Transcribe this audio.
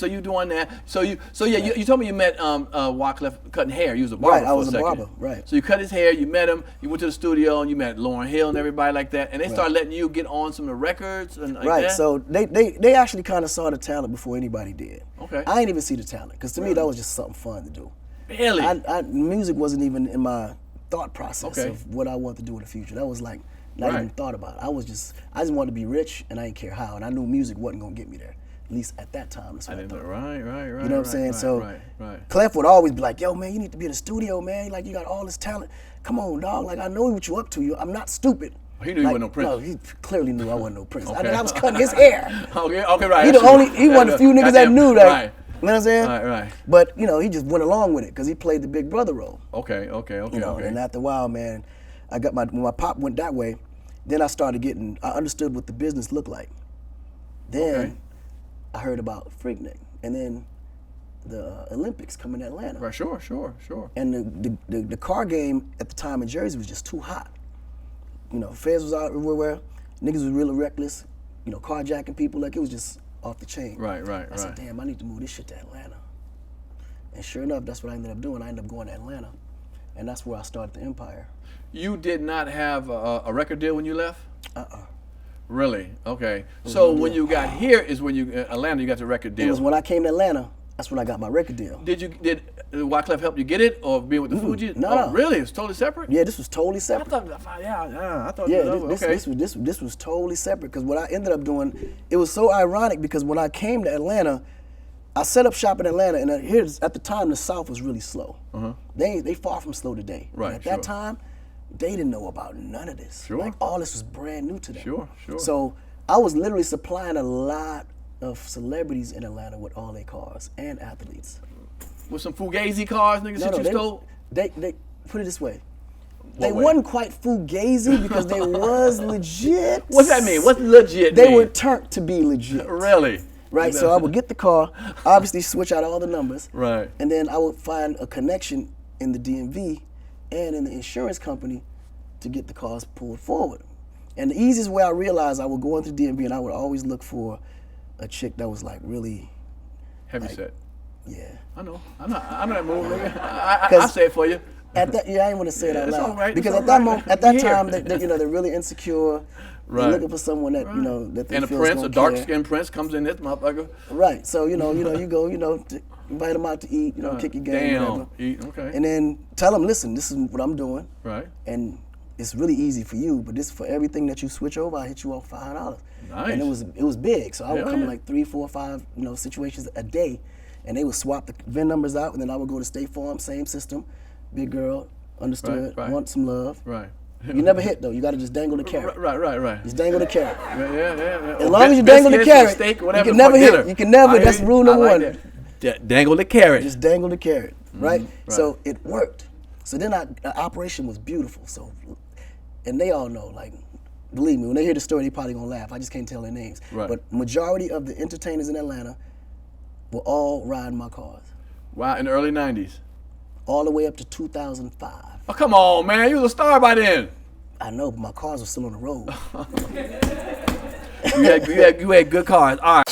So you doing that? So yeah, you told me you met Wyclef cutting hair. You was a barber Right, I was a barber. Right. So you cut his hair. You met him. You went to the studio and you met Lauryn Hill and everybody like that. And they started letting you get on some of the records and like right. that? So they actually kind of saw the talent before anybody did. Okay. I ain't even see the talent because to me that was just something fun to do. Really? Music wasn't even in my thought process of what I wanted to do in the future. That was like not even thought about. I just wanted to be rich and I didn't care how. And I knew music wasn't gonna get me there. At least at that time. That's what I thought. Right. You know what I'm saying? Right. Clef would always be like, yo, man, you need to be in the studio, man. Like, you got all this talent. Come on, dog. Like, I know what you up to. I'm not stupid. He knew you wasn't no prince. No, he clearly knew I wasn't no prince. I mean, I was cutting his hair. Okay, right. He one of the few niggas that knew that. Right. You know what I'm saying? Right. But, he just went along with it because he played the big brother role. Okay. And after a while, man, when my pop went that way, then I understood what the business looked like. Then I heard about Freaknik, and then the Olympics coming to Atlanta. Right, sure. And the car game at the time in Jersey was just too hot. Feds was out everywhere, niggas was really reckless, carjacking people, like it was just off the chain. Right. I said, damn, I need to move this shit to Atlanta. And sure enough, that's what I ended up doing. I ended up going to Atlanta, and that's where I started the empire. You did not have a record deal when you left? Really? Okay. No So deal. when you got here is when Atlanta, you got the record deal. It was when I came to Atlanta, that's when I got my record deal. Did Wyclef help you get it, or being with the Fugees? No. Really? It's totally separate? Yeah, this was totally separate. I thought. This was totally separate because what I ended up doing, it was so ironic because when I came to Atlanta, I set up shop in Atlanta, and at the time the South was really slow. They far from slow today. Right. And at that time, they didn't know about none of this. Sure. Like all this was brand new to them. Sure. So I was literally supplying a lot of celebrities in Atlanta with all their cars and athletes. With some Fugazi cars, niggas that you stole? They put it this way. What way? Wasn't quite Fugazi because they was legit. What's that mean? What's legit They mean? were turned to be legit. Really? Right, so I would get the car, obviously switch out all the numbers. Right. And then I would find a connection in the DMV and in the insurance company to get the cars pulled forward. And the easiest way I realized, I would go into DMV and I would always look for a chick that was like really heavy set. Yeah. I know that move. I'll say it for you. I didn't want to say it out loud. All right, because it's at that all moment, right. at that Here. time, they're really insecure. Right. They're looking for someone that that they and feel a prince, gonna a dark care. skinned prince, comes in this motherfucker. Right. So you go, to invite them out to eat, kick your game, whatever. Eat, okay. And then tell them, listen, this is what I'm doing. Right. And it's really easy for you, but this for everything that you switch over, I hit you off $500. Nice. And it was big, so I would Hell come in yeah. like 3, 4, 5, situations a day, and they would swap the VIN numbers out, and then I would go to State Farm, same system, big girl, understood, Right. want some love. Right. You never hit though. You got to just dangle the carrot. Right. Just dangle the carrot. Yeah. As long as you dangle the carrot, you can never hit. You can never. That's rule number one. Dangle the carrot. Just dangle the carrot, right? Right. So it worked. So then the operation was beautiful. So, and they all know, like, believe me, when they hear the story, they probably gonna laugh. I just can't tell their names. Right. But majority of the entertainers in Atlanta were all riding my cars. Wow, in the early 90s. All the way up to 2005. Oh, come on, man. You was a star by then. I know, but my cars were still on the road. You had good cars. All right.